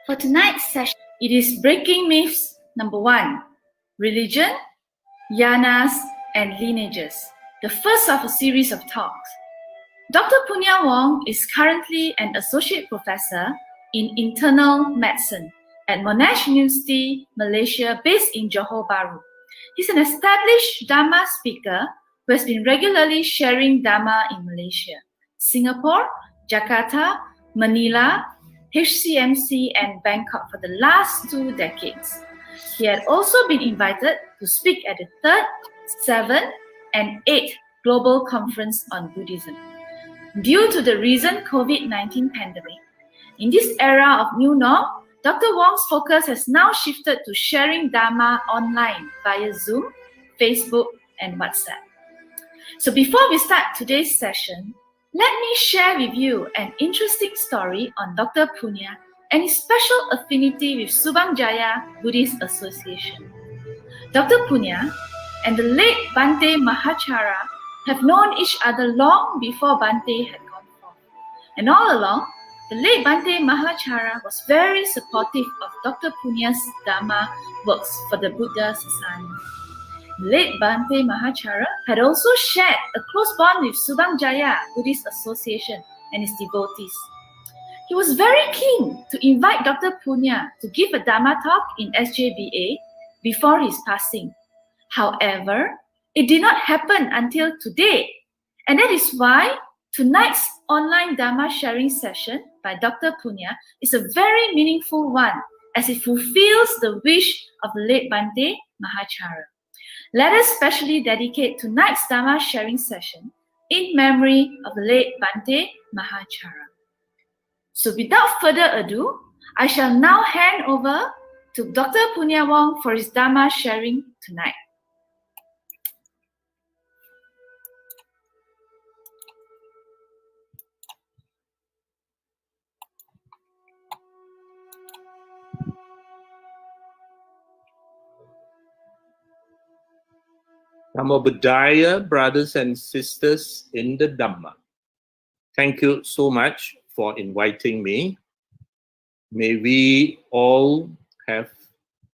For tonight's session, it is Breaking Myths number 1, Religion, Yanas and Lineages, the first of a series of talks. Dr. Punya Wong is currently an associate professor in internal medicine at Monash University, Malaysia, based in Johor Bahru. He's an established Dharma speaker who has been regularly sharing Dharma in Malaysia, Singapore, Jakarta, Manila, HCMC and Bangkok for the last 2 decades. He had also been invited to speak at the 3rd, 7th and 8th Global Conference on Buddhism. Due to the recent COVID-19 pandemic, in this era of new norm, Dr. Wong's focus has now shifted to sharing Dharma online via Zoom, Facebook and WhatsApp. So before we start today's session, let me share with you an interesting story on Dr. Punya and his special affinity with Subang Jaya Buddhist Association. Dr. Punya and the late Bhante Mahacara have known each other long before Bhante had gone forth. And all along, the late Bhante Mahacara was very supportive of Dr. Punya's Dharma works for the Buddha Sasana. Late Bhante Mahacara had also shared a close bond with Subang Jaya Buddhist Association and its devotees. He was very keen to invite Dr. Punya to give a Dharma talk in SJBA before his passing. However, it did not happen until today, and that is why tonight's online Dharma sharing session by Dr. Punya is a very meaningful one as it fulfills the wish of the late Bhante Mahacara. Let us specially dedicate tonight's Dharma sharing session in memory of the late Bhante Mahacara. So without further ado, I shall now hand over to Dr. Punya Wong for his Dharma sharing tonight. Namo Buddhaya, brothers and sisters in the Dhamma. Thank you so much for inviting me. May we all have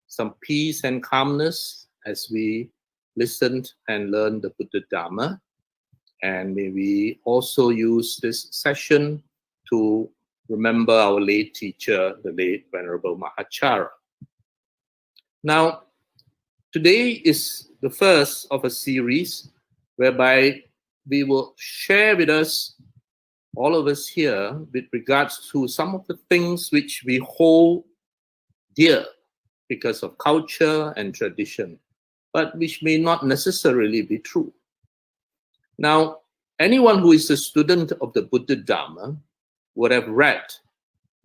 some peace and calmness as we listen and learn the Buddha Dhamma. And may we also use this session to remember our late teacher, the late Venerable Mahacara. Now, today is the first of a series whereby we will share with us, all of us here, with regards to some of the things which we hold dear because of culture and tradition, but which may not necessarily be true. Now, anyone who is a student of the Buddha Dhamma would have read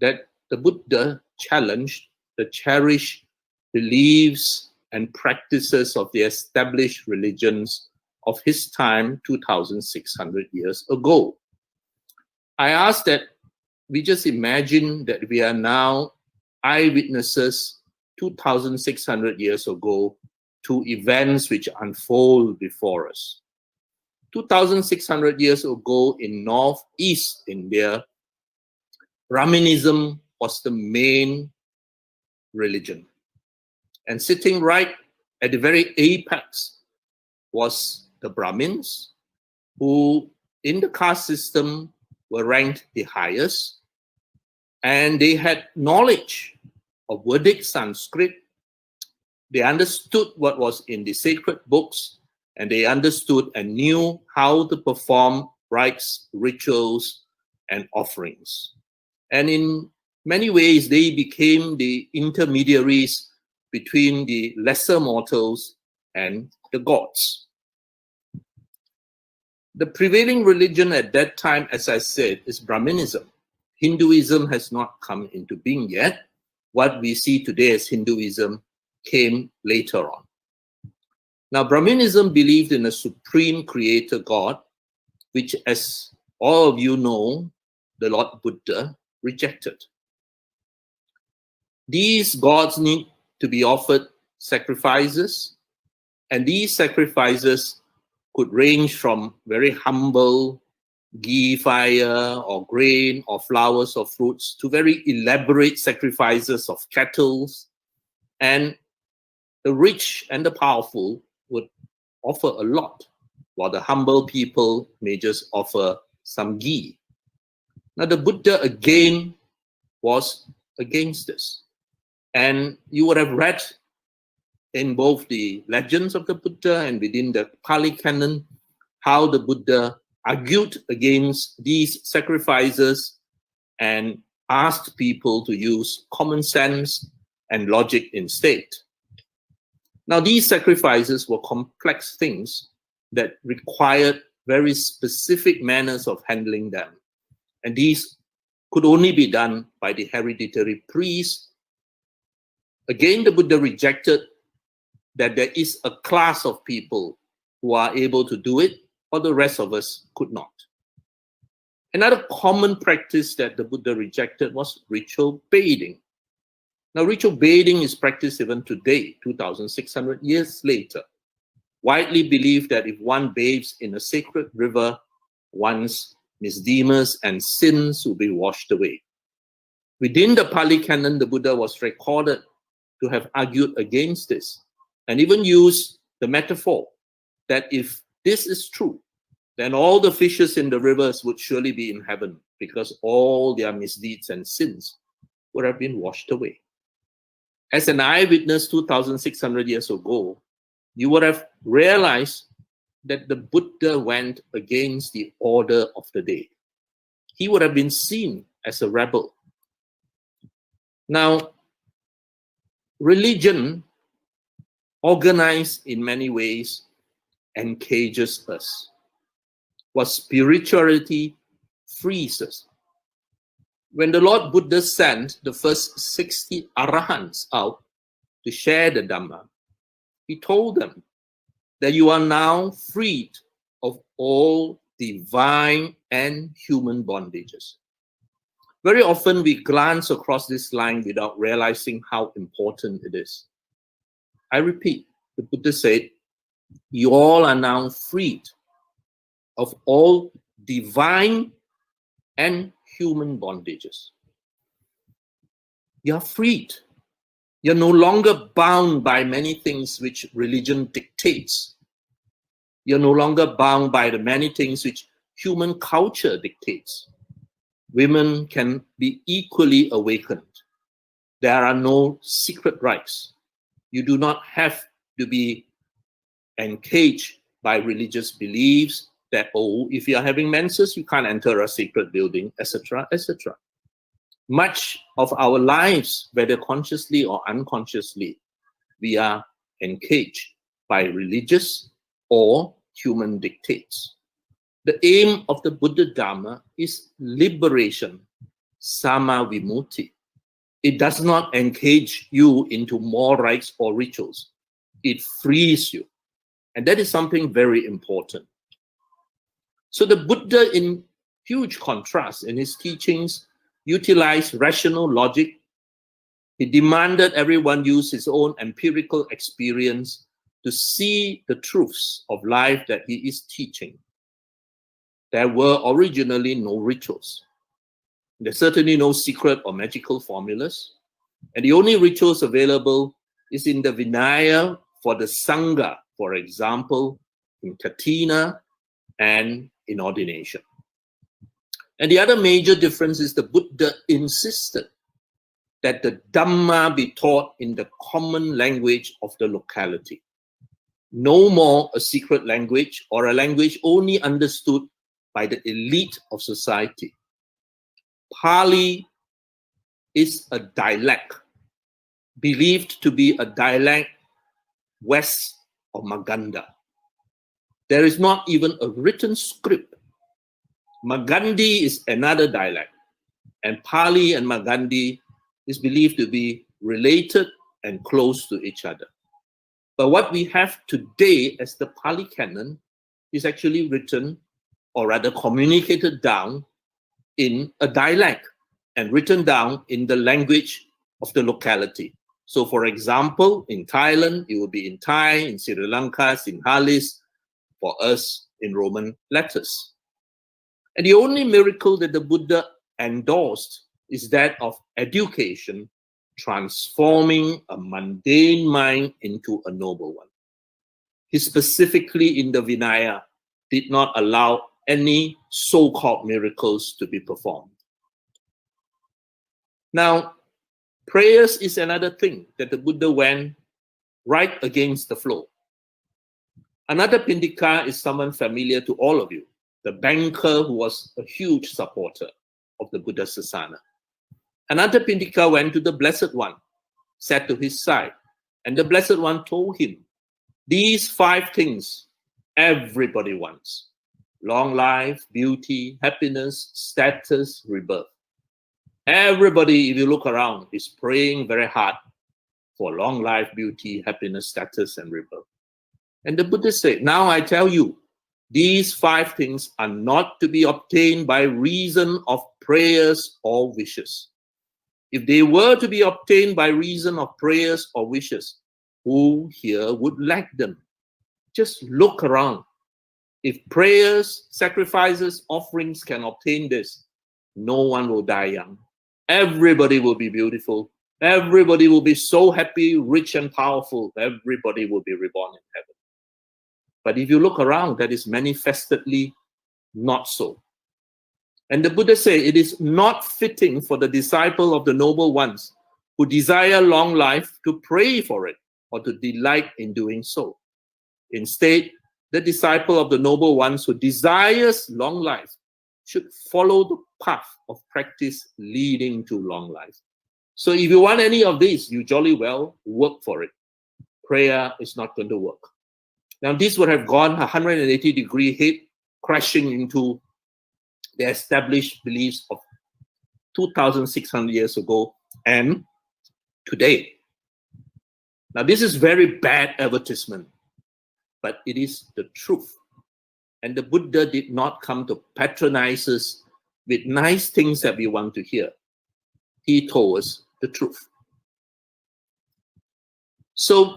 that the Buddha challenged the cherished beliefs and practices of the established religions of his time 2,600 years ago. I ask that we just imagine that we are now eyewitnesses 2,600 years ago to events which unfold before us. 2,600 years ago in northeast India, Brahminism was the main religion. And sitting right at the very apex was the Brahmins, who in the caste system were ranked the highest. And they had knowledge of Vedic Sanskrit. They understood what was in the sacred books, and they understood and knew how to perform rites, rituals, and offerings. And in many ways, they became the intermediaries between the lesser mortals and the gods. The prevailing religion at that time, as I said, is Brahminism. Hinduism has not come into being yet. What we see today as Hinduism came later on. Now, Brahminism believed in a supreme creator God, which, as all of you know, the Lord Buddha rejected. These gods need to be offered sacrifices, and these sacrifices could range from very humble ghee fire or grain or flowers or fruits to very elaborate sacrifices of cattle, and the rich and the powerful would offer a lot, while the humble people may just offer some ghee. Now the Buddha again was against this. And you would have read in both the legends of the Buddha and within the Pali Canon how the Buddha argued against these sacrifices and asked people to use common sense and logic instead. Now, these sacrifices were complex things that required very specific manners of handling them. And these could only be done by the hereditary priest. Again, the Buddha rejected that there is a class of people who are able to do it, while the rest of us could not. Another common practice that the Buddha rejected was ritual bathing. Now, ritual bathing is practiced even today, 2,600 years later. Widely believed that if one bathes in a sacred river, one's misdemeanors and sins will be washed away. Within the Pali Canon, the Buddha was recorded to have argued against this, and even used the metaphor that if this is true, then all the fishes in the rivers would surely be in heaven, because all their misdeeds and sins would have been washed away. As an eyewitness 2,600 years ago, you would have realized that the Buddha went against the order of the day. He would have been seen as a rebel. Now, religion, organized in many ways, encages us, while spirituality frees us. When the Lord Buddha sent the first 60 arahants out to share the Dhamma, he told them that you are now freed of all divine and human bondages. Very often we glance across this line without realizing how important it is. I repeat, the Buddha said, you all are now freed of all divine and human bondages. You are freed. You're no longer bound by many things which religion dictates. You're no longer bound by the many things which human culture dictates. Women can be equally awakened. There are no secret rites. You do not have to be encaged by religious beliefs that, oh, if you are having menses, you can't enter a sacred building, etc., etc. Much of our lives, whether consciously or unconsciously, we are encaged by religious or human dictates. The aim of the Buddha Dhamma is liberation, sama vimutti. It does not encage you into more rites or rituals. It frees you. And that is something very important. So the Buddha, in huge contrast in his teachings, utilized rational logic. He demanded everyone use his own empirical experience to see the truths of life that he is teaching. There were originally no rituals. There's certainly no secret or magical formulas. And the only rituals available is in the Vinaya for the Sangha, for example, in Katina and in ordination. And the other major difference is the Buddha insisted that the Dhamma be taught in the common language of the locality. No more a secret language or a language only understood by the elite of society. Pali is a dialect, believed to be a dialect west of Maganda. There is not even a written script. Magandi is another dialect, and Pali and Magandi is believed to be related and close to each other. But what we have today as the Pali Canon is actually written, or rather communicated down in a dialect and written down in the language of the locality. So for example, in Thailand, it will be in Thai, in Sri Lanka, Sinhalese, for us in Roman letters. And the only miracle that the Buddha endorsed is that of education, transforming a mundane mind into a noble one. He specifically in the Vinaya did not allow any so-called miracles to be performed. Now, prayers is another thing that the Buddha went right against the flow. Another Pindika is someone familiar to all of you, the banker who was a huge supporter of the Buddha Sasana. Another Pindika went to the Blessed One, sat to his side, and the Blessed One told him, these 5 things everybody wants: long life, beauty, happiness, status, rebirth. Everybody, if you look around, is praying very hard for long life, beauty, happiness, status, and rebirth. And the Buddha said, now I tell you, these 5 things are not to be obtained by reason of prayers or wishes. If they were to be obtained by reason of prayers or wishes, who here would lack them? Just look around. If prayers, sacrifices, offerings can obtain this, no one will die young. Everybody will be beautiful. Everybody will be so happy, rich and powerful. Everybody will be reborn in heaven. But if you look around, that is manifestedly not so. And the Buddha said, it is not fitting for the disciple of the noble ones who desire long life to pray for it or to delight in doing so. Instead, the disciple of the noble ones who desires long life should follow the path of practice leading to long life. So if you want any of these, you jolly well work for it. Prayer is not going to work. Now, this would have gone 180-degree head crashing into the established beliefs of 2,600 years ago and today. Now, this is very bad advertisement, but it is the truth. And the Buddha did not come to patronize us with nice things that we want to hear. He told us the truth. So,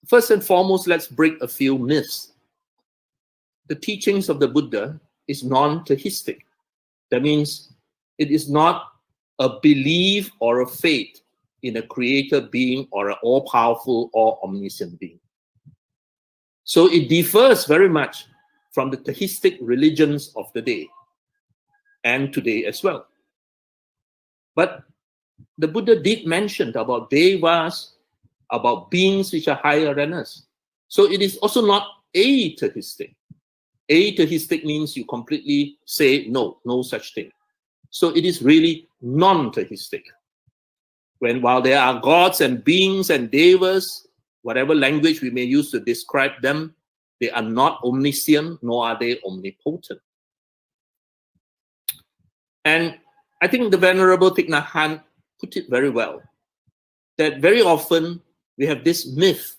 first and foremost, let's break a few myths. The teachings of the Buddha is non-theistic. That means it is not a belief or a faith in a creator being or an all-powerful or omniscient being. So it differs very much from the theistic religions of the day and today as well. But the Buddha did mention about devas, about beings which are higher than us. So it is also not atheistic. Atheistic means you completely say no, no such thing. So it is really non-theistic. While there are gods and beings and devas, whatever language we may use to describe them, they are not omniscient, nor are they omnipotent. And I think the Venerable Thich Nhat Hanh put it very well, that very often we have this myth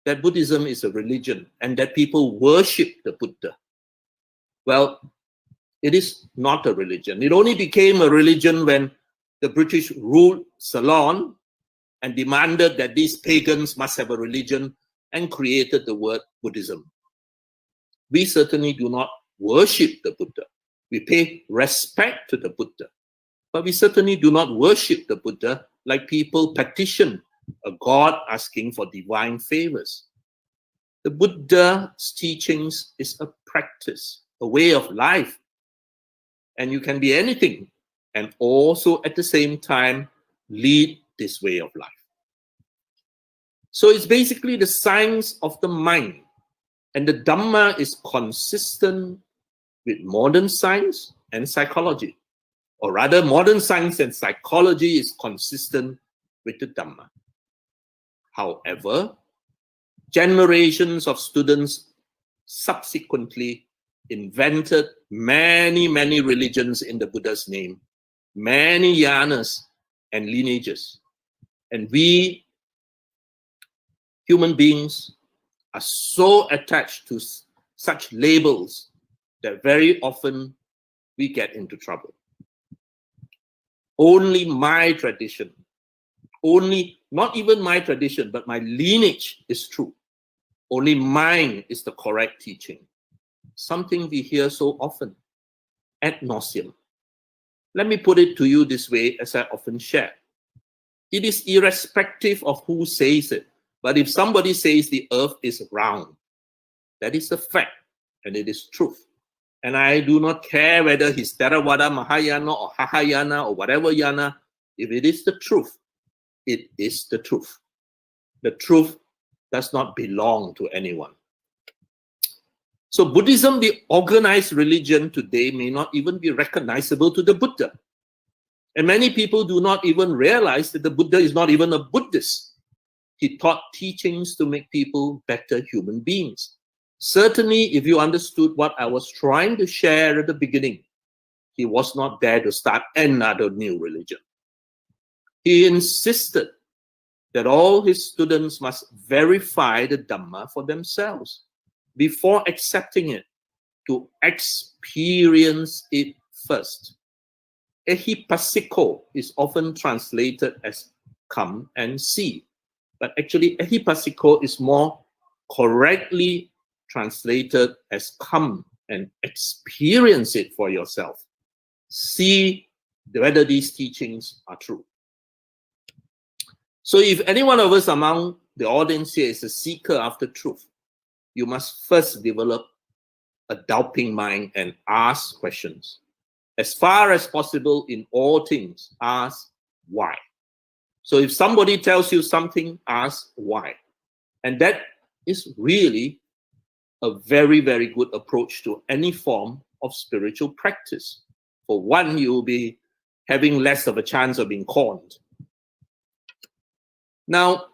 that Buddhism is a religion and that people worship the Buddha. Well, it is not a religion. It only became a religion when the British ruled Ceylon and demanded that these pagans must have a religion and created the word Buddhism. We certainly do not worship the Buddha. We pay respect to the Buddha. But we certainly do not worship the Buddha like people petition a god asking for divine favors. The Buddha's teachings is a practice, a way of life. And you can be anything and also at the same time lead this way of life. So it's basically the science of the mind. And the Dhamma is consistent with modern science and psychology. Or rather, modern science and psychology is consistent with the Dhamma. However, generations of students subsequently invented many, many religions in the Buddha's name, many yanas and lineages. And we, human beings, are so attached to such labels that very often we get into trouble. Only my tradition, not even my tradition, but my lineage is true. Only mine is the correct teaching. something we hear so often, ad nauseum. Let me put it to you this way, as I often share. It is irrespective of who says it. But if somebody says the earth is round, that is a fact, and it is truth. And I do not care whether he's Theravada, Mahayana, or Hahayana, or whatever Yana. If it is the truth, it is the truth. The truth does not belong to anyone. So Buddhism, the organized religion today, may not even be recognizable to the Buddha. And many people do not even realize that the Buddha is not even a Buddhist. He taught teachings to make people better human beings. Certainly, if you understood what I was trying to share at the beginning, he was not there to start another new religion. He insisted that all his students must verify the Dhamma for themselves before accepting it, to experience it first. Ehipasiko is often translated as come and see, but actually ehipasiko is more correctly translated as come and experience it for yourself. See whether these teachings are true. So if any one of us among the audience here is a seeker after truth, you must first develop a doubting mind and ask questions. As far as possible in all things, ask why. So if somebody tells you something, ask why. And that is really a very, very good approach to any form of spiritual practice. For one, you will be having less of a chance of being conned. Now,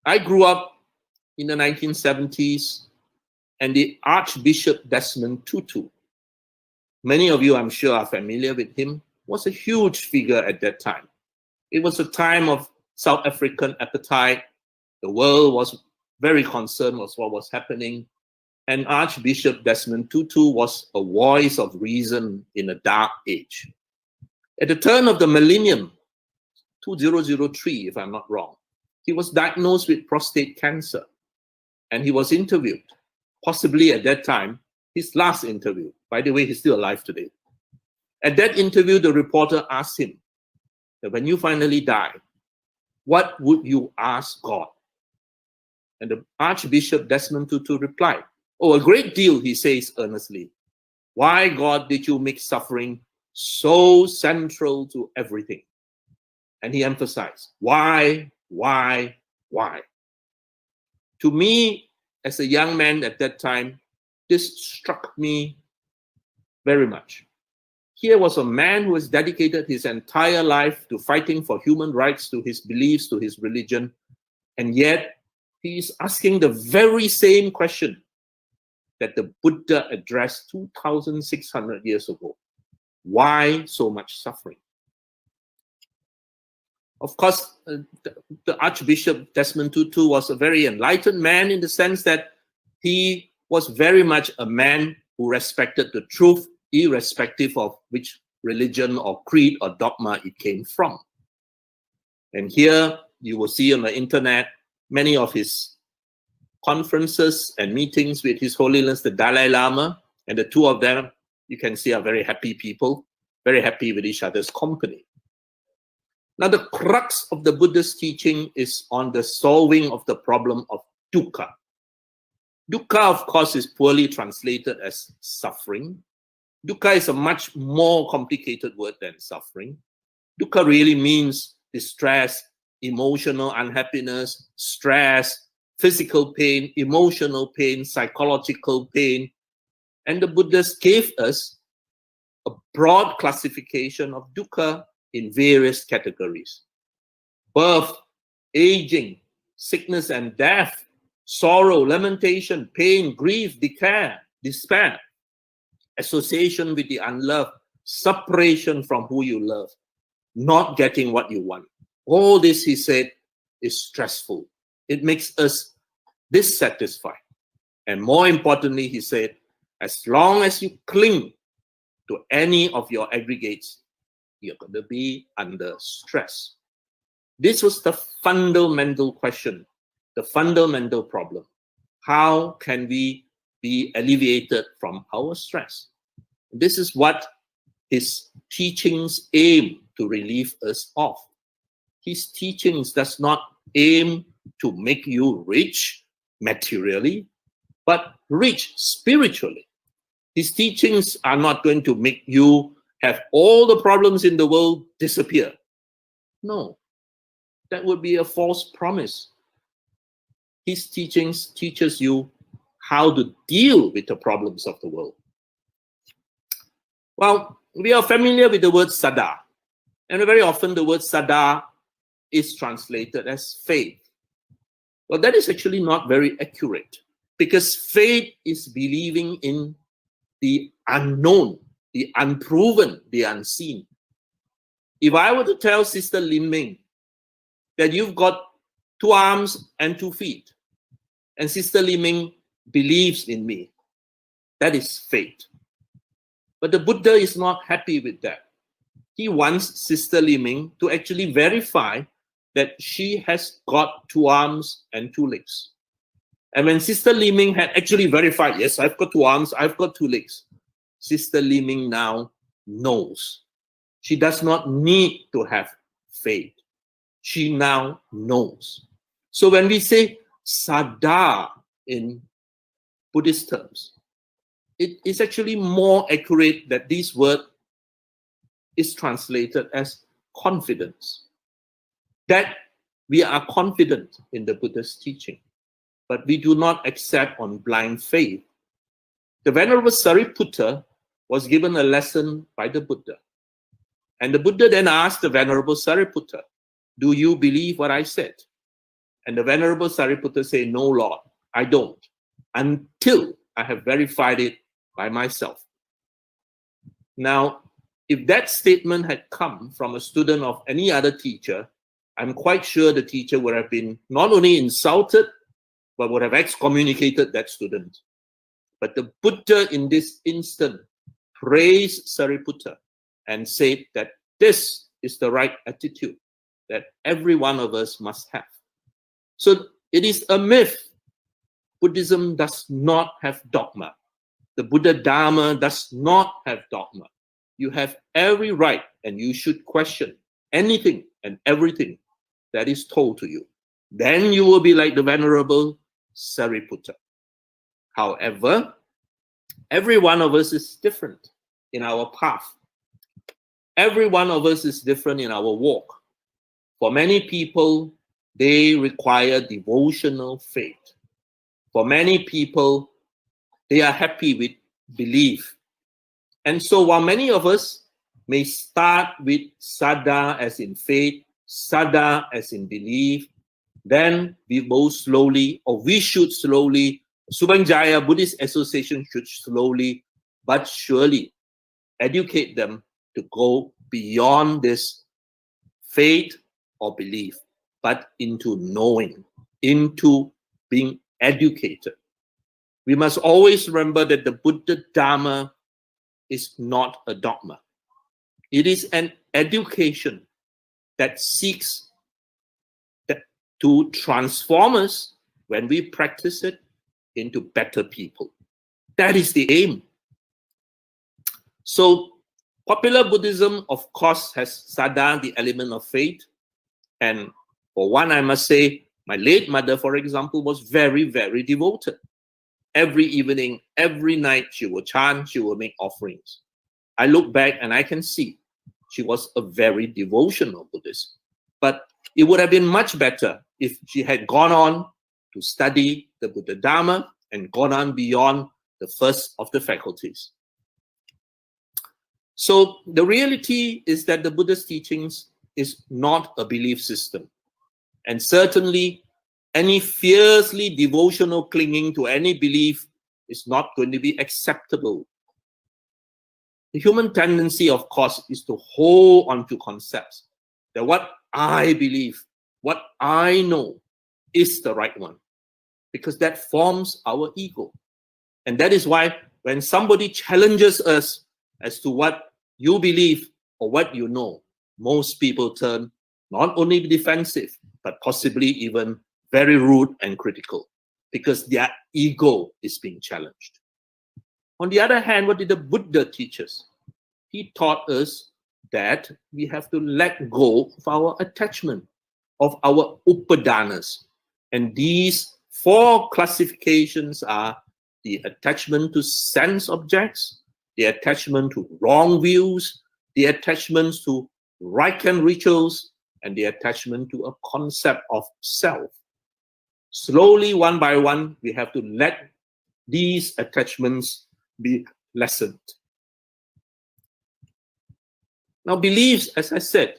I grew up in the 1970s, and the Archbishop Desmond Tutu, many of you I'm sure are familiar with him, was a huge figure at that time. It was a time of South African appetite. The world was very concerned with what was happening. And Archbishop Desmond Tutu was a voice of reason in a dark age. At the turn of the millennium, 2003, if I'm not wrong, he was diagnosed with prostate cancer. And he was interviewed, possibly at that time, his last interview. By the way, he's still alive today. At that interview, the reporter asked him that when you finally die, what would you ask God? And the Archbishop Desmond Tutu replied, "Oh, a great deal," he says earnestly. "Why, God, did you make suffering so central to everything?" And he emphasized, why? To me, as a young man at that time, this struck me very much. Here was a man who has dedicated his entire life to fighting for human rights, to his beliefs, to his religion, and yet he is asking the very same question that the Buddha addressed 2,600 years ago. Why so much suffering? Of course, the Archbishop Desmond Tutu was a very enlightened man in the sense that he was very much a man who respected the truth, irrespective of which religion or creed or dogma it came from. And here you will see on the internet many of his conferences and meetings with His Holiness the Dalai Lama, and the two of them, you can see, are very happy people, very happy with each other's company. Now, the crux of the Buddha's teaching is on the solving of the problem of dukkha. Dukkha, of course, is poorly translated as suffering. Dukkha is a much more complicated word than suffering. Dukkha really means distress, emotional unhappiness, stress, physical pain, emotional pain, psychological pain. And the Buddhas gave us a broad classification of dukkha in various categories: birth, aging, sickness and death, sorrow, lamentation, pain, grief, despair, association with the unloved, separation from who you love, not getting what you want. All this, he said, is stressful. It makes us dissatisfied. And more importantly, he said, as long as you cling to any of your aggregates, you're going to be under stress. This was the fundamental question, the fundamental problem. How can we be alleviated from our stress. This is what his teachings aim to relieve us of. His teachings does not aim to make you rich materially, but rich spiritually. His teachings are not going to make you have all the problems in the world disappear. No, that would be a false promise. His teachings teaches you how to deal with the problems of the world. Well, we are familiar with the word sada, and very often the word sada is translated as faith. Well, that is actually not very accurate, because faith is believing in the unknown, the unproven, the unseen. If I were to tell Sister Lim Ming that you've got 2 arms and 2 feet, and Sister Lim Ming believes in me, that is faith. But the Buddha is not happy with that. He wants Sister Lim Ming to actually verify that she has got 2 arms and 2 legs. And when Sister Lim Ming had actually verified, yes, I've got 2 arms, I've got 2 legs, Sister Lim Ming now knows. She does not need to have faith. She now knows. So when we say sada in Buddhist terms, it is actually more accurate that this word is translated as confidence. That we are confident in the Buddha's teaching, but we do not accept on blind faith. The Venerable Sariputta was given a lesson by the Buddha. And the Buddha then asked the Venerable Sariputta, do you believe what I said? And the Venerable Sariputta said, no, Lord, I don't, until I have verified it by myself. Now, if that statement had come from a student of any other teacher, I'm quite sure the teacher would have been not only insulted, but would have excommunicated that student. But the Buddha in this instant praised Sariputta and said that this is the right attitude that every one of us must have. So it is a myth. Buddhism does not have dogma. The Buddha Dharma does not have dogma. You have every right, and you should question anything and everything that is told to you. Then you will be like the Venerable Sariputta. However, every one of us is different in our path. Every one of us is different in our walk. For many people, they require devotional faith. For many people, they are happy with belief. And so while many of us may start with sada as in faith, sada as in belief, then we will slowly, or we should slowly, Subang Jaya Buddhist Association should slowly but surely educate them to go beyond this faith or belief, but into knowing, into being educated. We must always remember that the Buddha Dharma is not a dogma. It is an education that seeks to transform us, when we practice it, into better people. That is the aim. So popular Buddhism, of course, has sada, the element of faith. And for one, I must say, my late mother, for example, was very, very devoted. Every evening, every night, she will chant, she will make offerings. I look back and I can see she was a very devotional Buddhist. But it would have been much better if she had gone on to study the Buddha Dharma and gone on beyond the first of the faculties. So the reality is that the Buddha's teachings is not a belief system. And certainly, any fiercely devotional clinging to any belief is not going to be acceptable. The human tendency, of course, is to hold on to concepts that what I believe, what I know is the right one, because that forms our ego. And that is why when somebody challenges us as to what you believe or what you know, most people turn not only defensive, but possibly even very rude and critical. because their ego is being challenged. On the other hand, what did the Buddha teach us? He taught us that we have to let go of our attachment, of our upadanas. And these 4 classifications are the attachment to sense objects, the attachment to wrong views, the attachments to rite and rituals, and the attachment to a concept of self. Slowly, one by one, we have to let these attachments be lessened. Now, beliefs, as I said,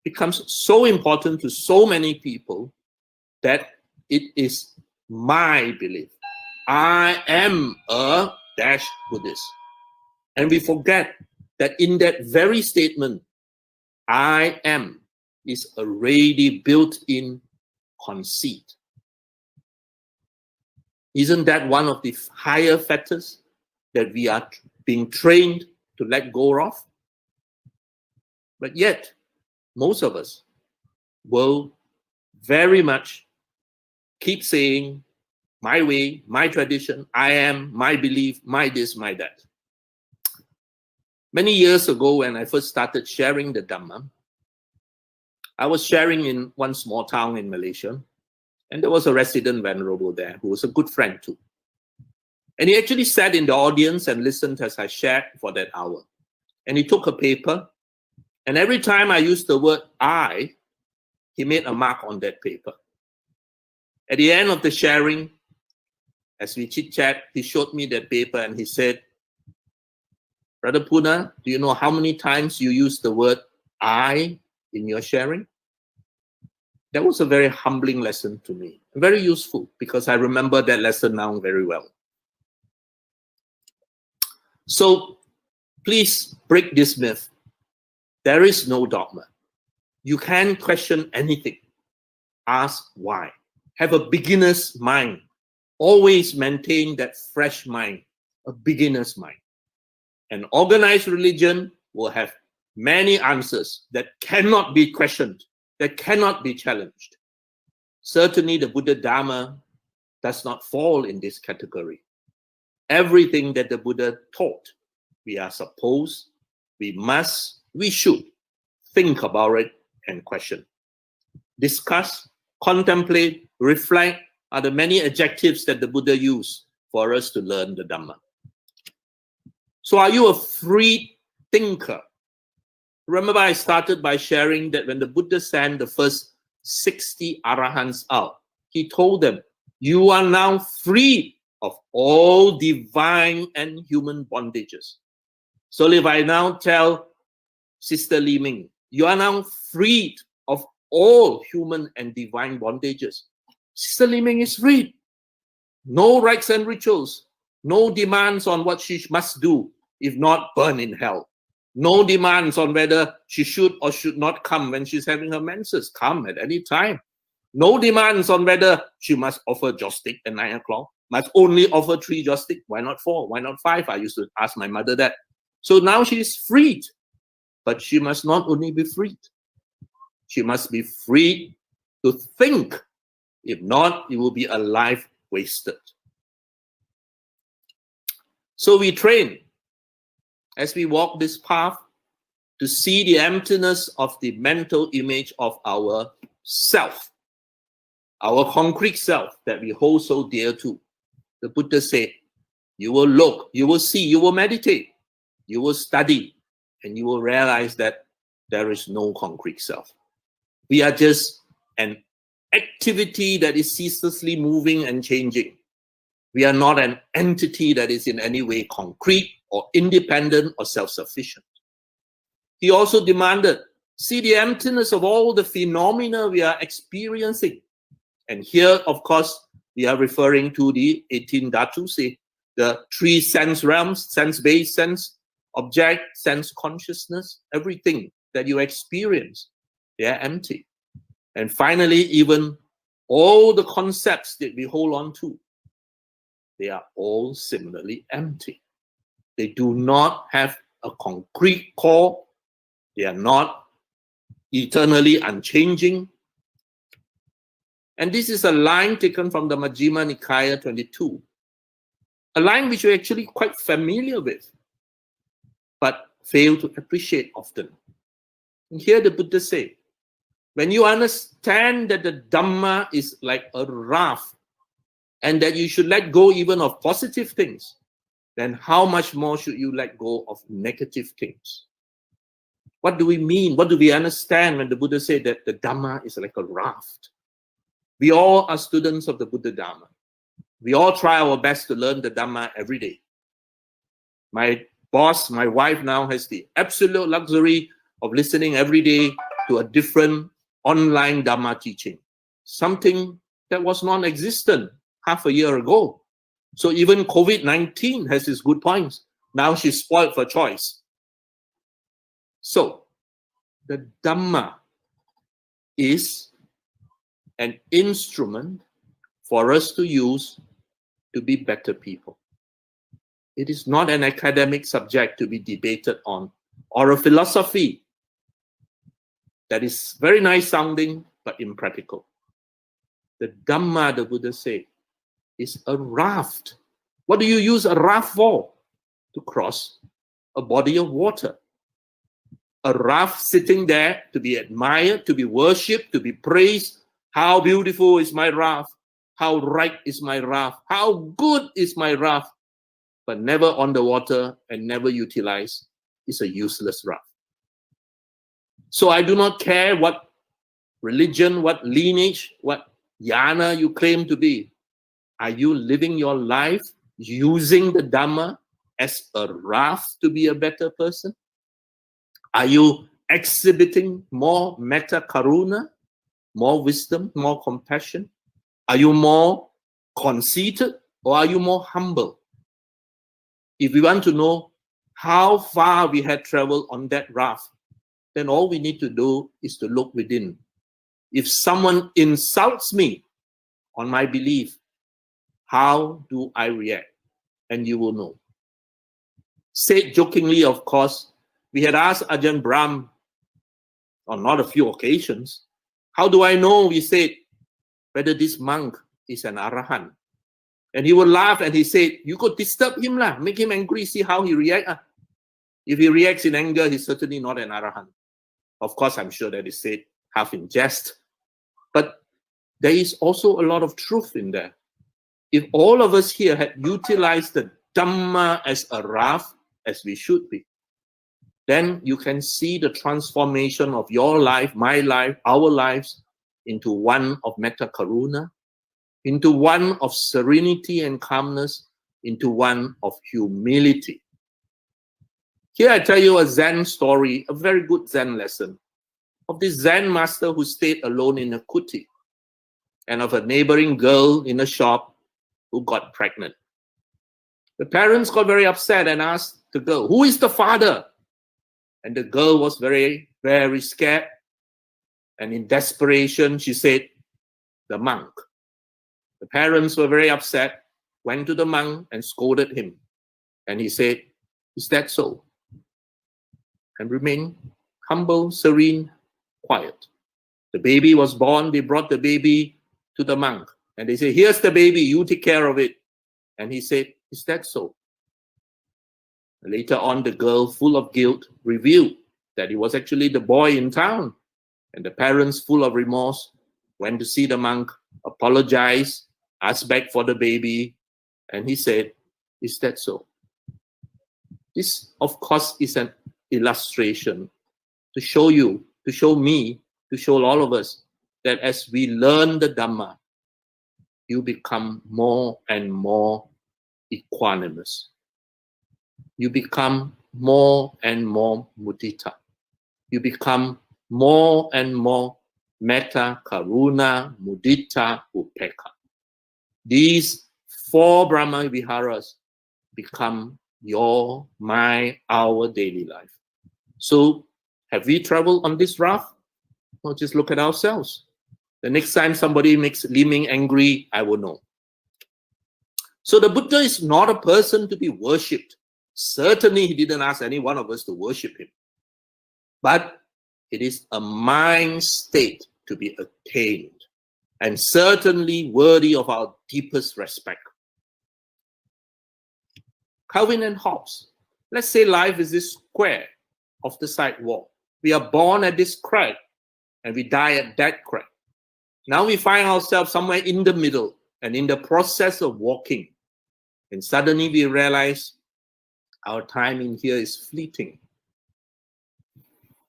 becomes so important to so many people that it is my belief. I am a dash Buddhist. And we forget that in that very statement, I am is already built-in conceit. Isn't that one of the higher factors that we are being trained to let go of? But yet, most of us will very much keep saying, my way, my tradition, I am, my belief, my this, my that. Many years ago, when I first started sharing the Dhamma, I was sharing in one small town in Malaysia, and there was a resident venerable there who was a good friend too. And he actually sat in the audience and listened as I shared for that hour. And he took a paper, and every time I used the word I, he made a mark on that paper. At the end of the sharing, as we chit-chat, he showed me that paper and he said, Brother Puna, do you know how many times you use the word I in your sharing? That was a very humbling lesson to me, very useful, because I remember that lesson now very well. So please break this myth. There is no dogma. You can question anything. Ask why. Have a beginner's mind. Always maintain that fresh mind, a beginner's mind. An organized religion will have many answers that cannot be questioned, that cannot be challenged. Certainly, the Buddha Dharma does not fall in this category. Everything that the Buddha taught, we are supposed, we must, we should think about it and question. Discuss, contemplate, reflect are the many adjectives that the Buddha used for us to learn the Dhamma. So are you a free thinker? Remember, I started by sharing that when the Buddha sent the first 60 Arahants out, he told them, you are now free of all divine and human bondages. So if I now tell Sister Li Ming, you are now freed of all human and divine bondages. Sister Li Ming is freed. No rites and rituals. No demands on what she must do, if not burn in hell. No demands on whether she should or should not come when she's having her menses. Come at any time. No demands on whether she must offer joss stick at 9 o'clock. Must only offer 3 joss stick. Why not 4? Why not 5? I used to ask my mother that. So now she is freed. But she must not only be freed. She must be free to think. If not, it will be a life wasted. So we train as we walk this path to see the emptiness of the mental image of our self, our concrete self that we hold so dear to. The Buddha said, you will look, you will see, you will meditate, you will study, and you will realize that there is no concrete self. We are just an activity that is ceaselessly moving and changing. We are not an entity that is in any way concrete or independent or self-sufficient. He also demanded, see the emptiness of all the phenomena we are experiencing. And here, of course, we are referring to the 18 Dhatu, the 3 sense realms, sense-based, sense object, sense consciousness, everything that you experience, they are empty. And finally, even all the concepts that we hold on to, they are all similarly empty. They do not have a concrete core. They are not eternally unchanging. And this is a line taken from the Majjhima Nikaya 22, a line which we're actually quite familiar with, but fail to appreciate often. And here the Buddha say, when you understand that the Dhamma is like a raft, and that you should let go even of positive things, then how much more should you let go of negative things? What do we mean? What do we understand when the Buddha said that the Dhamma is like a raft? We all are students of the Buddha Dhamma. We all try our best to learn the Dhamma every day. My boss, my wife now has the absolute luxury of listening every day to a different online Dhamma teaching, something that was non-existent half a year ago. So even COVID-19 has its good points. Now she's spoiled for choice. So the Dhamma is an instrument for us to use to be better people. It is not an academic subject to be debated on, or a philosophy that is very nice sounding but impractical. The Dhamma, the Buddha said, is a raft. What do you use a raft for? To cross a body of water. A raft sitting there to be admired, to be worshipped, to be praised. How beautiful is my raft? How right is my raft? How good is my raft? But never on the water and never utilized is a useless raft. So I do not care what religion, what lineage, what yana you claim to be. Are you living your life using the Dhamma as a raft to be a better person? Are you exhibiting more metta karuna, more wisdom, more compassion? Are you more conceited or are you more humble? If we want to know how far we had traveled on that raft, then all we need to do is to look within. If someone insults me on my belief, how do I react? And you will know. Said jokingly, of course, we had asked Ajahn Brahm on not a few occasions, how do I know, we said, whether this monk is an Arahant? And he would laugh and he said, you could disturb him, lah, make him angry, see how he reacts. If he reacts in anger, he's certainly not an Arahant. Of course, I'm sure that is said half in jest. But there is also a lot of truth in there. If all of us here had utilized the Dhamma as a raft, as we should be, then you can see the transformation of your life, my life, our lives, into one of metta karuna, into one of serenity and calmness, into one of humility. Here I tell you a Zen story, a very good Zen lesson, of this Zen master who stayed alone in a kuti, and of a neighboring girl in a shop who got pregnant. The parents got very upset and asked the girl, who is the father? And the girl was very, very scared. And in desperation, she said, the monk. The parents were very upset, went to the monk and scolded him. And he said, is that so? And remained humble, serene, quiet. The baby was born. They brought the baby to the monk. And they said, here's the baby, you take care of it. And he said, is that so? Later on, the girl, full of guilt, revealed that he was actually the boy in town. And the parents, full of remorse, went to see the monk, apologized, asked back for the baby. And he said, is that so? This, of course, is an illustration to show you, to show me, to show all of us that as we learn the Dhamma, you become more and more equanimous. You become more and more mudita. You become more and more metta, karuna, mudita, upekkha. These four Brahma Viharas become your, my, our daily life. So, have we traveled on this raft? Well, just look at ourselves. The next time somebody makes Li Ming angry, I will know. So the Buddha is not a person to be worshipped. Certainly, he didn't ask any one of us to worship him. But it is a mind state to be attained. and certainly worthy of our deepest respect. Calvin and Hobbes. Let's say life is this square of the sidewalk. We are born at this crack and we die at that crack. Now we find ourselves somewhere in the middle and in the process of walking. And suddenly we realize our time in here is fleeting.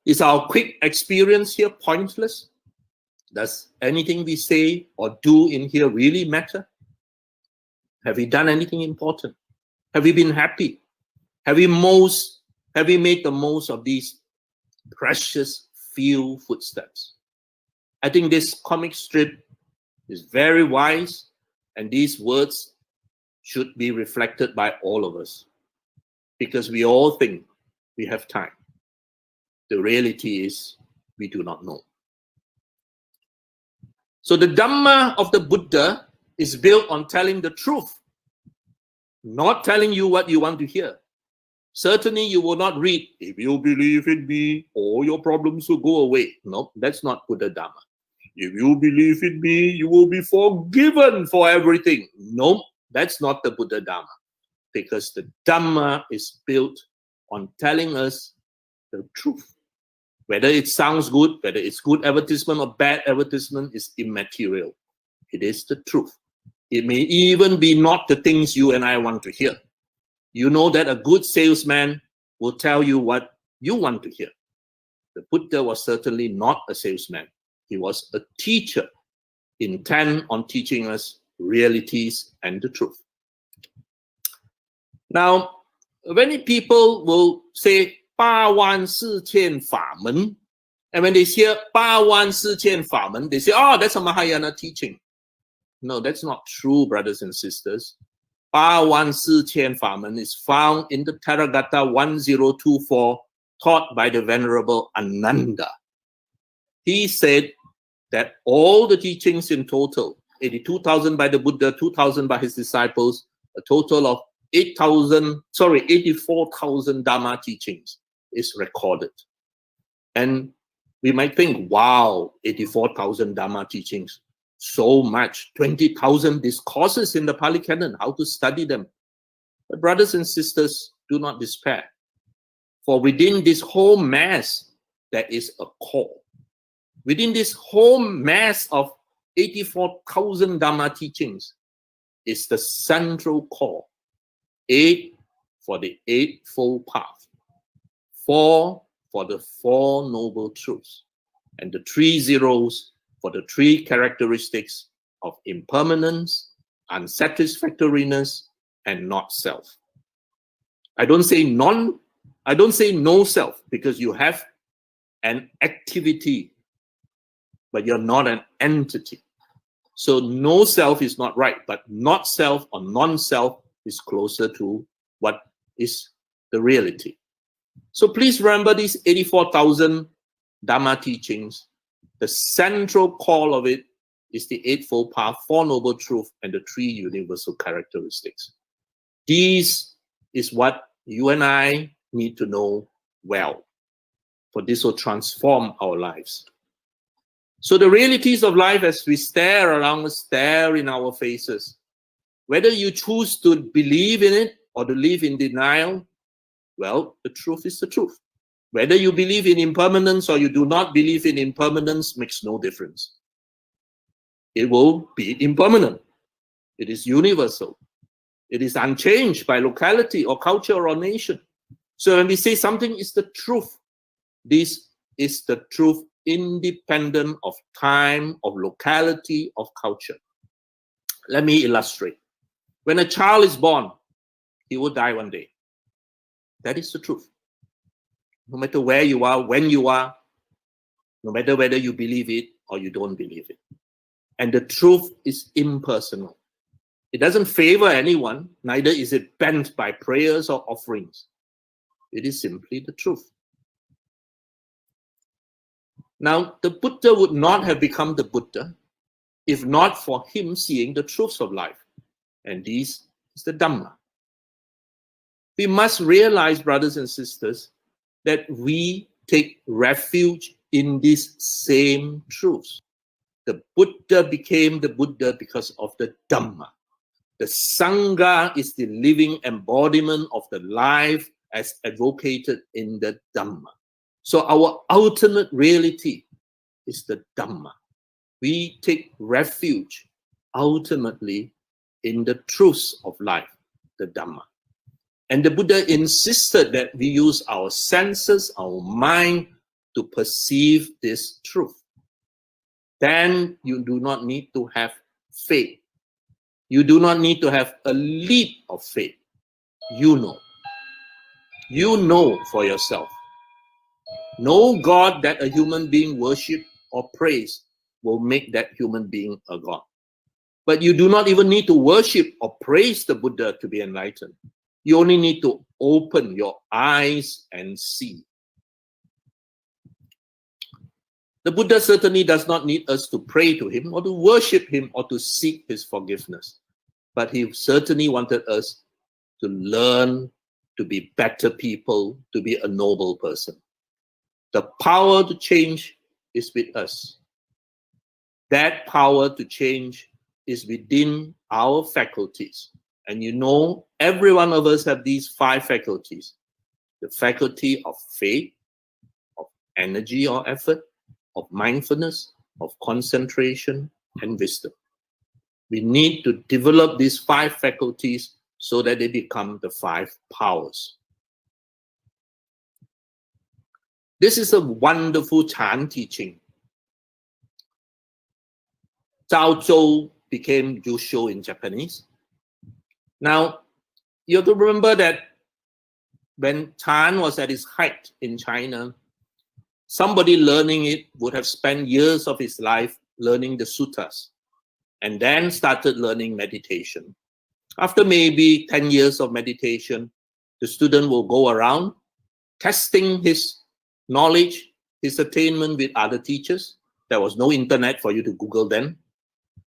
Is our quick experience here pointless? Does anything we say or do in here really matter? Have we done anything important? Have we been happy? Have we made the most of these precious few footsteps? I think this comic strip is very wise, and these words should be reflected by all of us, because we all think we have time. The reality is we do not know. So the Dhamma of the Buddha is built on telling the truth, not telling you what you want to hear. Certainly you will not read, if you believe in me, all your problems will go away. No, that's not Buddha Dhamma. If you believe in me, you will be forgiven for everything. No, that's not the Buddha Dhamma. Because the Dhamma is built on telling us the truth. Whether it sounds good, whether it's good advertisement or bad advertisement is immaterial. It is the truth. It may even be not the things you and I want to hear. You know that a good salesman will tell you what you want to hear. The Buddha was certainly not a salesman. He was a teacher, intent on teaching us realities and the truth. Now, many people will say, 八万四千法门, and when they hear 八万四千法门, they say, oh, that's a Mahayana teaching. No, that's not true, brothers and sisters. 八万四千法门 is found in the Theragatha 1024, taught by the Venerable Ananda. He said that all the teachings in total, 82,000 by the Buddha, 2,000 by his disciples, a total of 84,000 Dhamma teachings is recorded. And we might think, wow, 84,000 Dhamma teachings, so much, 20,000 discourses in the Pali Canon, how to study them. But brothers and sisters, do not despair. For within this whole mass, there is a core. Within this whole mass of 84,000 Dhamma teachings is the central core. 8 for the Eightfold Path, 4 for the Four Noble Truths, and the 3 zeros for the 3 characteristics of impermanence, unsatisfactoriness, and not self. I don't say no self, because you have an activity, but you're not an entity. So no self is not right, but not self or non-self is closer to what is the reality. So please remember these 84,000 Dhamma teachings. The central core of it is the Eightfold Path, Four Noble Truths, and the 3 universal characteristics. These is what you and I need to know well, for this will transform our lives. So the realities of life as we stare around us, stare in our faces, whether you choose to believe in it or to live in denial, well, the truth is the truth. Whether you believe in impermanence or you do not believe in impermanence makes no difference. It will be impermanent. It is universal. It is unchanged by locality or culture or nation. So when we say something is the truth, this is the truth independent of time, of locality, of culture. Let me illustrate. When a child is born, he will die one day. That is the truth. No matter where you are, when you are, no matter whether you believe it or you don't believe it. And the truth is impersonal. It doesn't favor anyone, neither is it bent by prayers or offerings. It is simply the truth. Now, the Buddha would not have become the Buddha if not for him seeing the truths of life. And this is the Dhamma. We must realize, brothers and sisters, that we take refuge in these same truths. The Buddha became the Buddha because of the Dhamma. The Sangha is the living embodiment of the life as advocated in the Dhamma. So our ultimate reality is the Dhamma. We take refuge ultimately in the truths of life, the Dhamma. And the Buddha insisted that we use our senses, our mind to perceive this truth. Then you do not need to have faith. You do not need to have a leap of faith. You know. You know for yourself. No God that a human being worship or praise will make that human being a God. But you do not even need to worship or praise the Buddha to be enlightened. You only need to open your eyes and see. The Buddha certainly does not need us to pray to him or to worship him or to seek his forgiveness. But he certainly wanted us to learn to be better people, to be a noble person. The power to change is with us. That power to change is within our faculties. And you know, every one of us have these 5 faculties. The faculty of faith, of energy or effort, of mindfulness, of concentration, and wisdom. We need to develop these 5 faculties so that they become the 5 powers. This is a wonderful Chan teaching. Zhao Zhou became Yusho in Japanese. Now, you have to remember that when Chan was at its height in China, somebody learning it would have spent years of his life learning the suttas and then started learning meditation. After maybe 10 years of meditation, the student will go around testing his knowledge, his attainment with other teachers. There was no internet for you to Google then.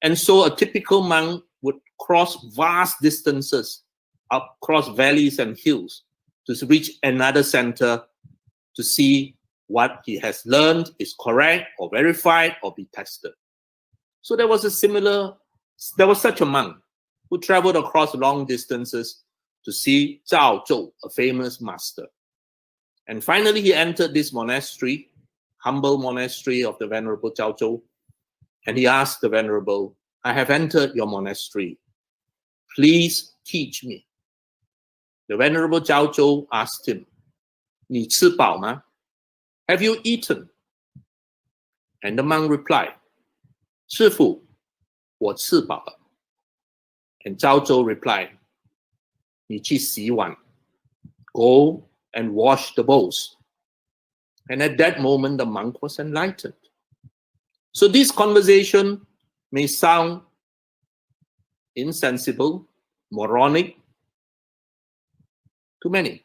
And so a typical monk would cross vast distances, across valleys and hills to reach another center to see what he has learned is correct or verified or be tested. So there was such a monk who traveled across long distances to see Zhao Zhou, a famous master. And finally he entered this monastery, humble monastery of the Venerable Zhao Zhou, and he asked the Venerable, I have entered your monastery. Please teach me. The Venerable Zhao Zhou asked him, 你吃饱吗? Have you eaten? And the monk replied, 师父, 我吃饱了. And Zhao Zhou replied, 你去洗碗. Go and wash the bowls. And at that moment, the monk was enlightened. So this conversation may sound insensible, moronic to many,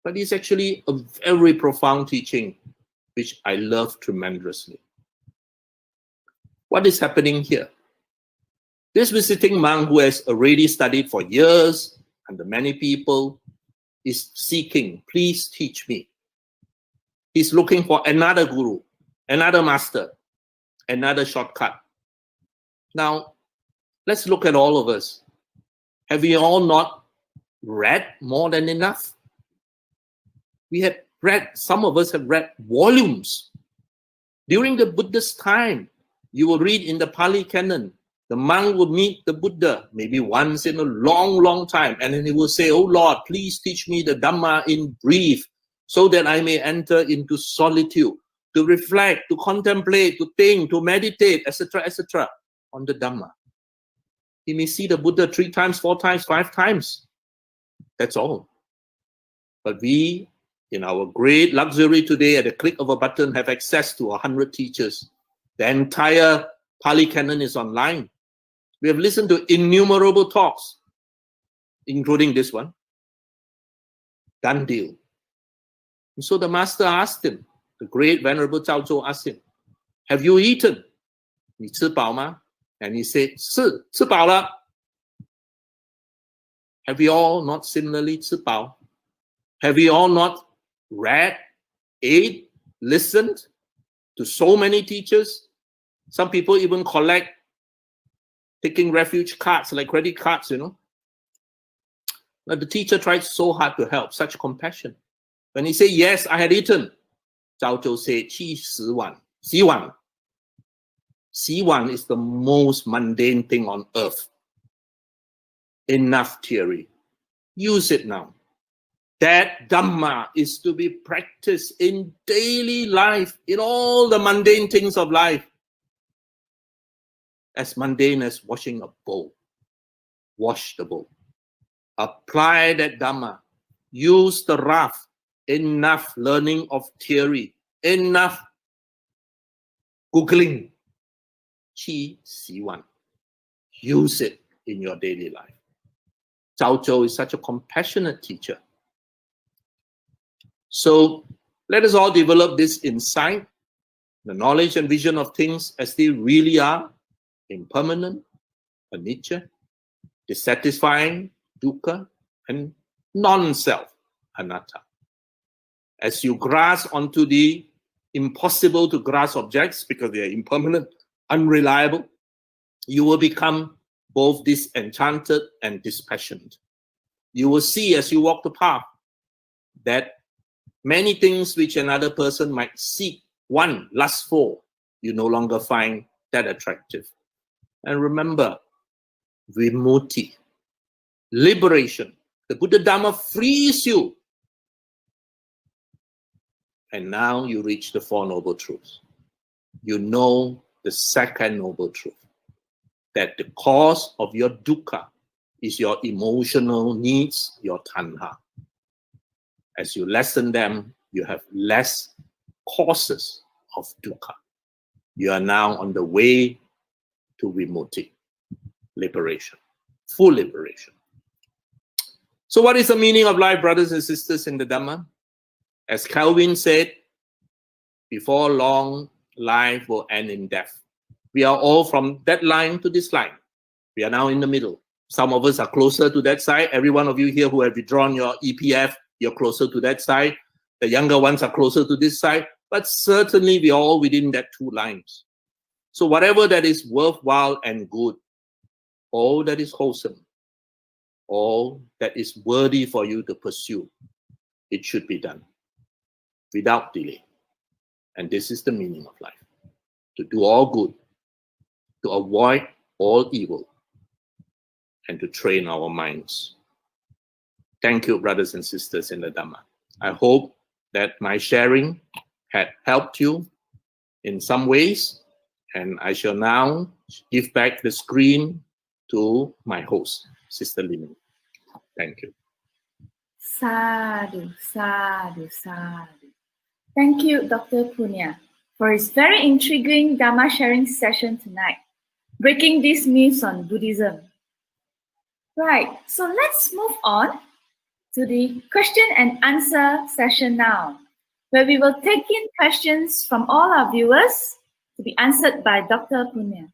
but it's actually a very profound teaching, which I love tremendously. What is happening here? This visiting monk who has already studied for years under many people is seeking, please teach me. He's looking for another guru, another master, another shortcut. Now, let's look at all of us. Have we all not read more than enough? We have read, some of us have read volumes. During the Buddha's time, you will read in the Pali Canon, the monk will meet the Buddha maybe once in a long, long time, and then he will say, oh Lord, please teach me the Dhamma in brief, so that I may enter into solitude, to reflect, to contemplate, to think, to meditate, etc., etc., on the Dhamma. He may see the Buddha 3 times, 4 times, 5 times. That's all. But we, in our great luxury today, at the click of a button, have access to 100 teachers. The entire Pali Canon is online. We have listened to innumerable talks, including this one. Done deal. And so the master asked him, the great Venerable Zhao Zhou asked him, have you eaten? 你吃饱吗? And he said, 是,吃饱了. Have we all not similarly 吃饱? Have we all not read, ate, listened to so many teachers? Some people even collect taking refuge cards, like credit cards, you know. But the teacher tried so hard to help, such compassion. When he said, yes, I had eaten, Zhao Zhou said, 70碗, 洗碗. 洗碗 is the most mundane thing on earth. Enough theory. Use it now. That Dhamma is to be practiced in daily life, in all the mundane things of life. As mundane as washing a bowl. Wash the bowl. Apply that Dhamma. Use the rough. Enough learning of theory. Enough Googling. 七洗碗. Use it in your daily life. Zhao Zhou is such a compassionate teacher. So let us all develop this insight, the knowledge and vision of things as they really are, impermanent, anicca, dissatisfying, dukkha, and non-self, anatta. As you grasp onto the impossible to grasp objects because they are impermanent, unreliable, you will become both disenchanted and dispassionate. You will see as you walk the path that many things which another person might seek, one, lust for, you no longer find that attractive. And remember, vimutti, liberation. The Buddha Dhamma frees you. And now you reach the Four Noble Truths. You know the second noble truth, that the cause of your dukkha is your emotional needs, your tanha. As you lessen them, you have less causes of dukkha. You are now on the way to vimutti, liberation, full liberation. So what is the meaning of life, brothers and sisters, in the Dhamma? As Calvin said, before long, life will end in death. We are all from that line to this line. We are now in the middle. Some of us are closer to that side. Every one of you here who have withdrawn your EPF, you're closer to that side. The younger ones are closer to this side. But certainly we are all within that two lines. So whatever that is worthwhile and good, all that is wholesome, all that is worthy for you to pursue, it should be done without delay. And this is the meaning of life. To do all good, to avoid all evil, and to train our minds. Thank you, brothers and sisters in the Dhamma. I hope that my sharing had helped you in some ways, and I shall now give back the screen to my host, Sister Liming. Thank you. Sadhu, sadhu, sadhu. Thank you, Dr. Punya, for his very intriguing Dhamma sharing session tonight, breaking these myths on Buddhism. Right, so let's move on to the question and answer session now, where we will take in questions from all our viewers to be answered by Dr. Punya.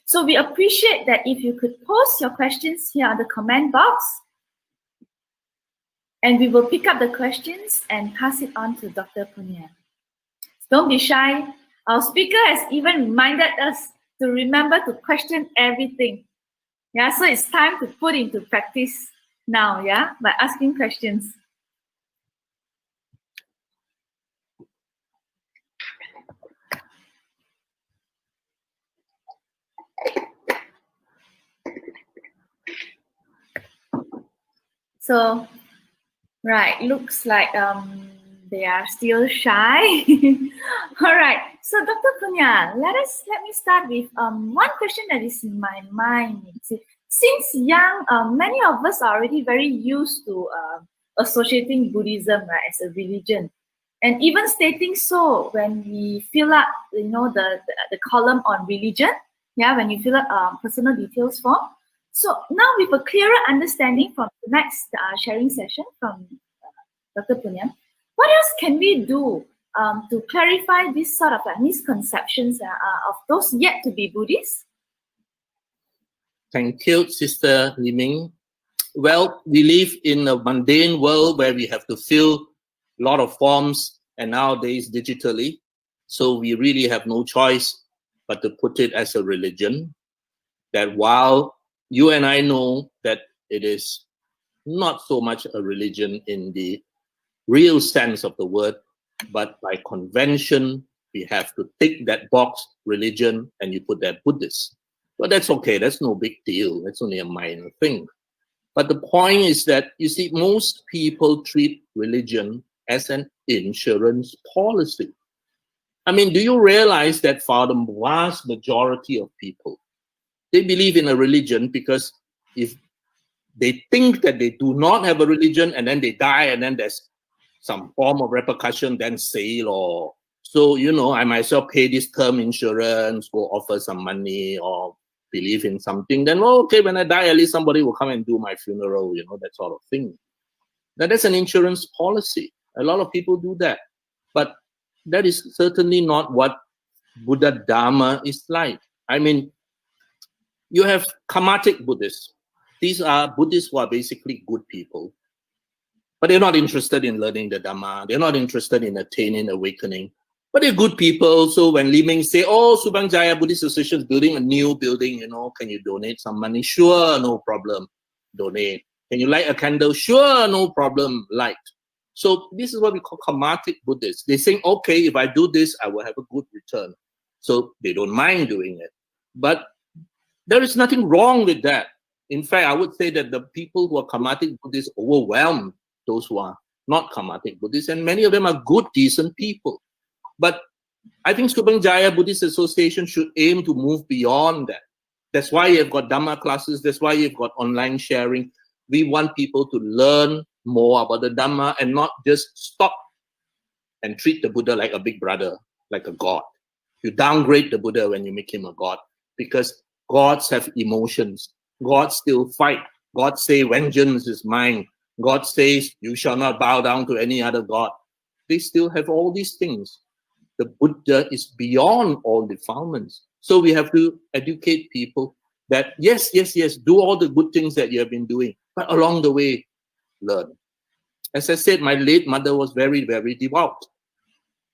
So we appreciate that if you could post your questions here on the comment box, and we will pick up the questions and pass it on to Dr. Punya. Don't be shy. Our speaker has even reminded us to remember to question everything. Yeah, so it's time to put into practice now, yeah, by asking questions. So, right, looks like they are still shy. All right, so Dr. Punya, let me start with one question that is in my mind. Since young, many of us are already very used to associating Buddhism, right, as a religion, and even stating so when we fill up, the column on religion. Yeah, when you fill up personal details form. So now with a clearer understanding from the next sharing session from Dr. Punya, what else can we do to clarify this sort of misconceptions of those yet to be Buddhists? Thank you, Sister Liming. Well, we live in a mundane world where we have to fill a lot of forms, and nowadays digitally. So we really have no choice but to put it as a religion, that while you and I know that it is not so much a religion in the real sense of the word, but by convention, we have to tick that box, religion, and you put that Buddhist. But that's okay, that's no big deal, that's only a minor thing. But the point is that, you see, most people treat religion as an insurance policy. I mean, do you realize that for the vast majority of people, they believe in a religion because if they think that they do not have a religion and then they die and then there's some form of repercussion, then sale or so, you know, I myself pay this term insurance, go offer some money or believe in something, then, well, okay, when I die, at least somebody will come and do my funeral, you know, that sort of thing. Now, that's an insurance policy. A lot of people do that. But that is certainly not what Buddha Dharma is like. I mean, you have karmatic Buddhists. These are Buddhists who are basically good people. But they're not interested in learning the Dhamma. They're not interested in attaining awakening. But they're good people. So when Li Ming say, oh, Subang Jaya Buddhist Association is building a new building, you know, can you donate some money? Sure, no problem. Donate. Can you light a candle? Sure, no problem. Light. So this is what we call karmatic Buddhists. They say, okay, if I do this, I will have a good return. So they don't mind doing it. But there is nothing wrong with that. In fact, I would say that the people who are karmatic Buddhists overwhelm those who are not karmatic Buddhists, and many of them are good, decent people. But I think Subang Jaya Buddhist Association should aim to move beyond that. That's why you've got Dhamma classes. That's why you've got online sharing. We want people to learn more about the Dhamma and not just stop and treat the Buddha like a big brother, like a god. You downgrade the Buddha when you make him a god, because gods have emotions. Gods still fight. God say, vengeance is mine. God says, you shall not bow down to any other god. They still have all these things. The Buddha is beyond all defilements. So we have to educate people that, yes, do all the good things that you have been doing, but along the way, learn. As I said, my late mother was very, very devout.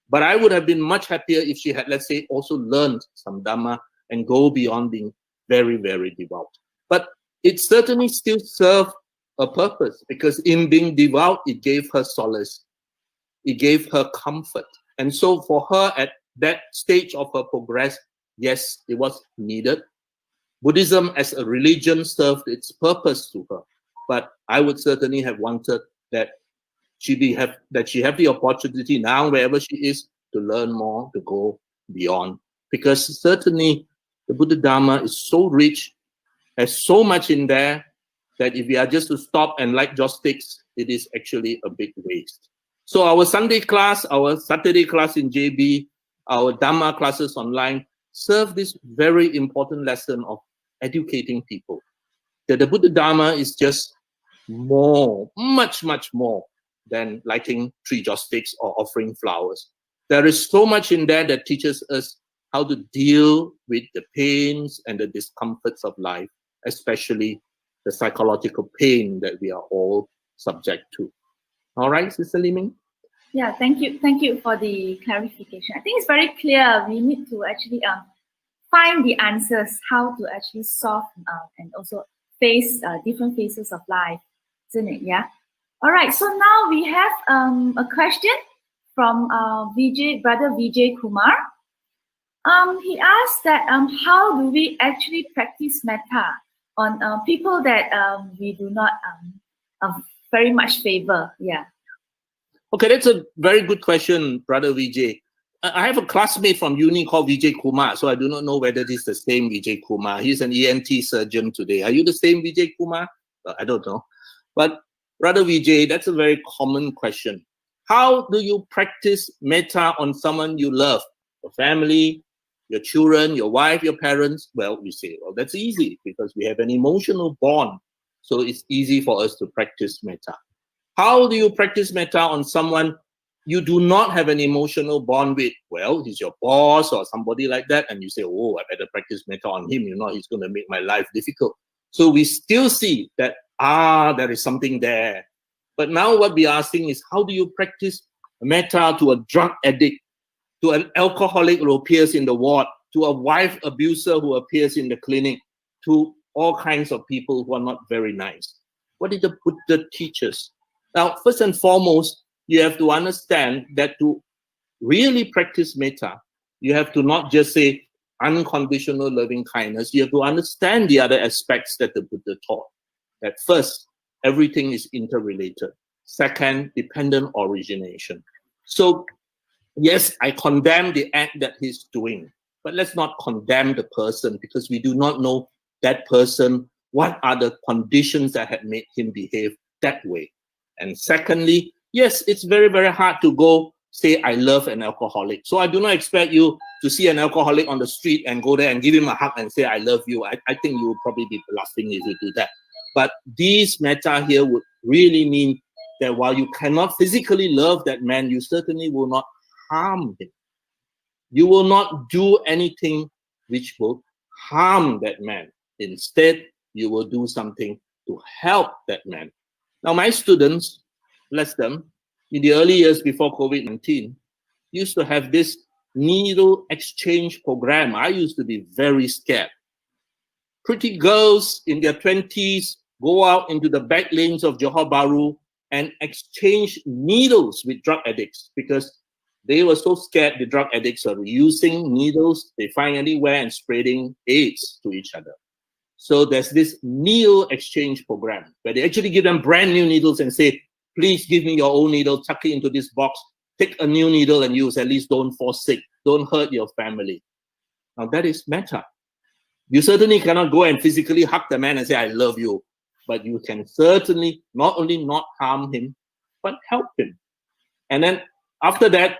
But I would have been much happier if she had, let's say, also learned some Dhamma and go beyond being very, very devout. But it certainly still served a purpose, because in being devout, it gave her solace. It gave her comfort. And so for her at that stage of her progress, yes, it was needed. Buddhism as a religion served its purpose to her. But I would certainly have wanted that she have the opportunity now, wherever she is, to learn more, to go beyond. Because certainly the Buddha Dharma is so rich, has so much in there, that if we are just to stop and like joysticks, it is actually a big waste. So our Sunday class, our Saturday class in JB, our Dhamma classes online serve this very important lesson of educating people. That the Buddha Dharma is just more, much, much more than lighting 3 joysticks or offering flowers. There is so much in there that teaches us how to deal with the pains and the discomforts of life, especially the psychological pain that we are all subject to. All right, Sister Li Ming? Yeah, thank you. Thank you for the clarification. I think it's very clear. We need to actually find the answers, how to actually solve and also face different phases of life, isn't it? Yeah. All right. So now we have a question from Brother Vijay Kumar. He asked that how do we actually practice metta on people that we do not very much favor? Yeah. Okay, that's a very good question, Brother Vijay. I have a classmate from uni called Vijay Kumar, so I do not know whether this is the same Vijay Kumar. He's an ENT surgeon today. Are you the same Vijay Kumar? I don't know. But Brother Vijay, that's a very common question. How do you practice metta on someone you love? Your family, your children, your wife, your parents? Well, we say, well, that's easy because we have an emotional bond. So it's easy for us to practice metta. How do you practice metta on someone you do not have an emotional bond with? Well, he's your boss or somebody like that, and you say, oh, I better practice metta on him, you know, he's going to make my life difficult. So we still see that, there is something there. But now what we are asking is, how do you practice metta to a drug addict, to an alcoholic who appears in the ward to a wife abuser who appears in the clinic, to all kinds of people who are not very nice. What did the Buddha teach us? Now, first and foremost, you have to understand that to really practice metta, you have to not just say unconditional loving kindness. You have to understand the other aspects that the Buddha taught. That first, everything is interrelated. Second, dependent origination. So, yes, I condemn the act that he's doing, but let's not condemn the person, because we do not know that person, what are the conditions that had made him behave that way. And secondly, yes, it's very, very hard to go say, I love an alcoholic. So I do not expect you to see an alcoholic on the street and go there and give him a hug and say, I love you. I think you will probably be bluffing if you do that. But these metta here would really mean that while you cannot physically love that man, you certainly will not harm him. You will not do anything which will harm that man. Instead, you will do something to help that man. Now, my students, bless them, in the early years before COVID-19, used to have this needle exchange program. I used to be very scared. Pretty girls in their 20s go out into the back lanes of Johor Bahru and exchange needles with drug addicts, because they were so scared the drug addicts are using needles they find anywhere and spreading AIDS to each other. So there's this needle exchange program where they actually give them brand new needles and say, please give me your own needle, tuck it into this box, take a new needle and use, at least don't fall sick, don't hurt your family. Now that is metta. You certainly cannot go and physically hug the man and say, I love you, but you can certainly not only not harm him, but help him. And then after that,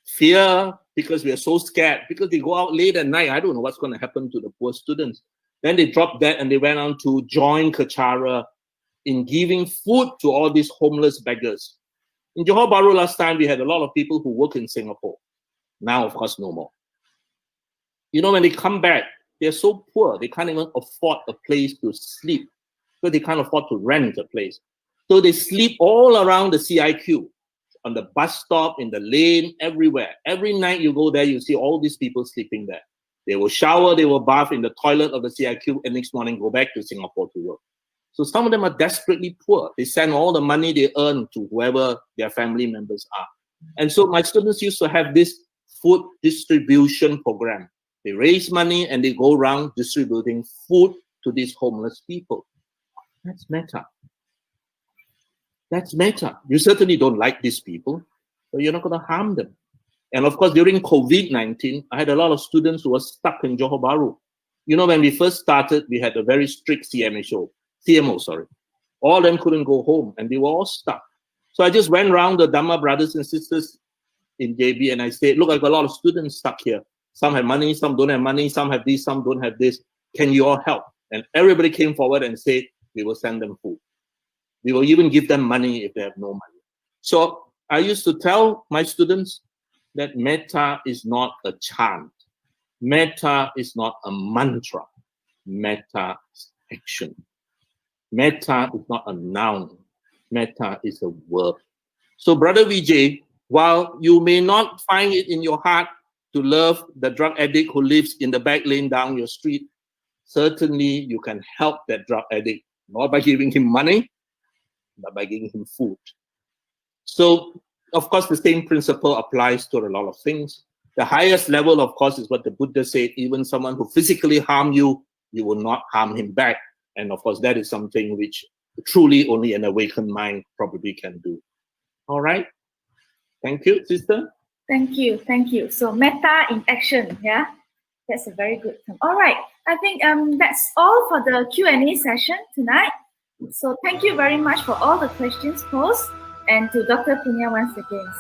fear, because we are so scared, because they go out late at night, I don't know what's going to happen to the poor students. Then they dropped that and they went on to join Kacara in giving food to all these homeless beggars. In Johor Bahru last time, we had a lot of people who work in Singapore. Now, of course, no more. You know, when they come back, they're so poor, they can't even afford a place to sleep, because they can't afford to rent a place. So they sleep all around the CIQ, on the bus stop, in the lane, everywhere. Every night you go there, you see all these people sleeping there. They will shower, they will bath in the toilet of the CIQ, and next morning go back to Singapore to work. So some of them are desperately poor. They send all the money they earn to whoever their family members are. And so my students used to have this food distribution program. They raise money and they go around distributing food to these homeless people. That's metta. That's metta. You certainly don't like these people, but you're not going to harm them. And of course, during COVID-19, I had a lot of students who were stuck in Johor Bahru. You know, when we first started, we had a very strict CMO. All of them couldn't go home and they were all stuck. So I just went around the Dhamma brothers and sisters in JB and I said, look, I've got a lot of students stuck here. Some have money, some don't have money, some have this, some don't have this. Can you all help? And everybody came forward and said, we will send them food. We will even give them money if they have no money. So I used to tell my students that metta is not a chant. Metta is not a mantra. Metta is action. Metta is not a noun. Metta is a verb. So Brother Vijay, while you may not find it in your heart to love the drug addict who lives in the back lane down your street, certainly you can help that drug addict, not by giving him money, but by giving him food. So, of course, the same principle applies to a lot of things. The highest level, of course, is what the Buddha said, even someone who physically harm you, you will not harm him back. And of course, that is something which truly only an awakened mind probably can do. All right. Thank you, sister. Thank you. Thank you. So metta in action. Yeah, that's a very good term. All right. I think that's all for the Q&A session tonight. So thank you very much for all the questions posed, and to Dr. Punya once again.